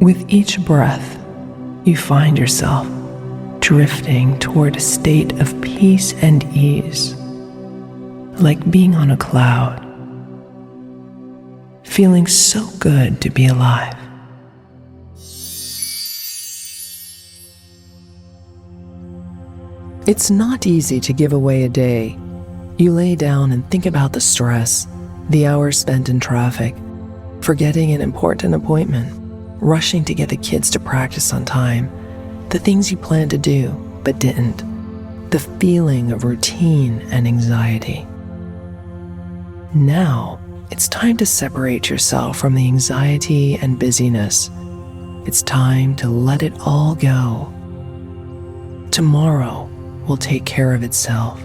With each breath, you find yourself drifting toward a state of peace and ease, like being on a cloud, feeling so good to be alive. It's not easy to give away a day. You lay down and think about the stress, the hours spent in traffic, forgetting an important appointment, rushing to get the kids to practice on time, the things you planned to do but didn't, the feeling of routine and anxiety. Now, it's time to separate yourself from the anxiety and busyness. It's time to let it all go. Tomorrow will take care of itself.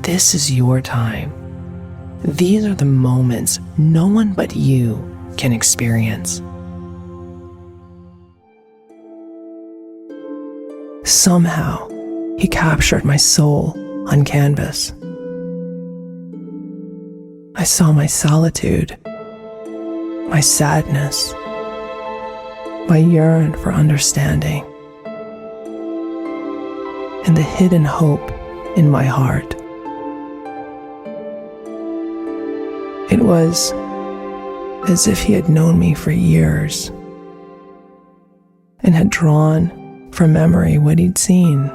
This is your time. These are the moments no one but you can experience. Somehow, he captured my soul on canvas. I saw my solitude, my sadness, my yearn for understanding, and the hidden hope in my heart. It was as if he had known me for years and had drawn from memory what he'd seen.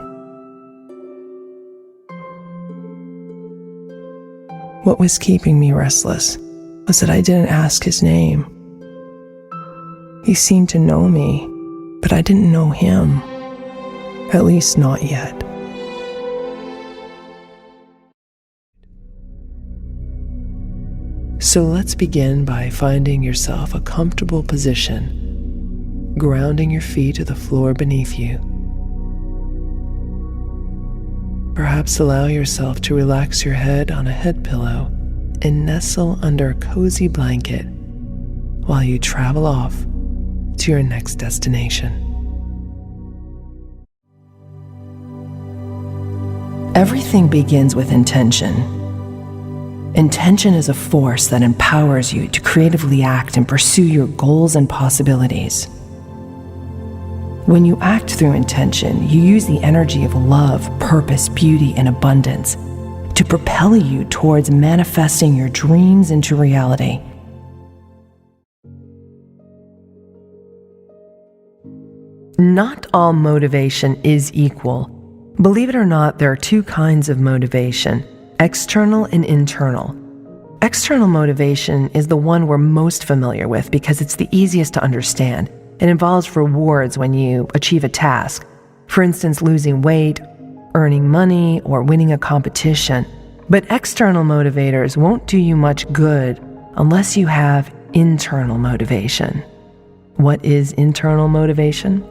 What was keeping me restless was that I didn't ask his name. He seemed to know me, but I didn't know him, at least not yet. So let's begin by finding yourself a comfortable position, grounding your feet to the floor beneath you. Perhaps allow yourself to relax your head on a head pillow and nestle under a cozy blanket while you travel off to your next destination. Everything begins with intention. Intention is a force that empowers you to creatively act and pursue your goals and possibilities. When you act through intention, you use the energy of love, purpose, beauty, and abundance to propel you towards manifesting your dreams into reality. Not all motivation is equal. Believe it or not, there are two kinds of motivation: external and internal. External motivation is the one we're most familiar with because it's the easiest to understand. It involves rewards when you achieve a task. For instance, losing weight, earning money, or winning a competition. But external motivators won't do you much good unless you have internal motivation. What is internal motivation?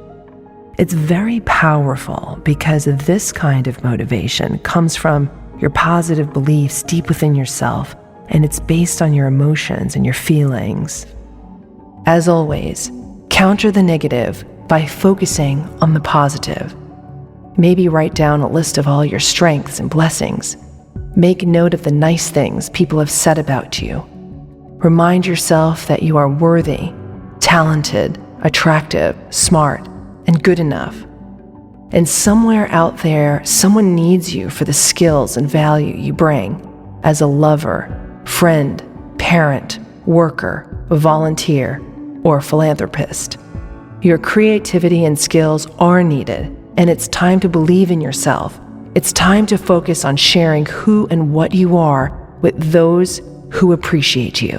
It's very powerful because this kind of motivation comes from your positive beliefs deep within yourself, and it's based on your emotions and your feelings. As always, counter the negative by focusing on the positive. Maybe write down a list of all your strengths and blessings. Make note of the nice things people have said about you. Remind yourself that you are worthy, talented, attractive, smart, and good enough. And somewhere out there, someone needs you for the skills and value you bring as a lover, friend, parent, worker, volunteer, or philanthropist. Your creativity and skills are needed, and it's time to believe in yourself. It's time to focus on sharing who and what you are with those who appreciate you.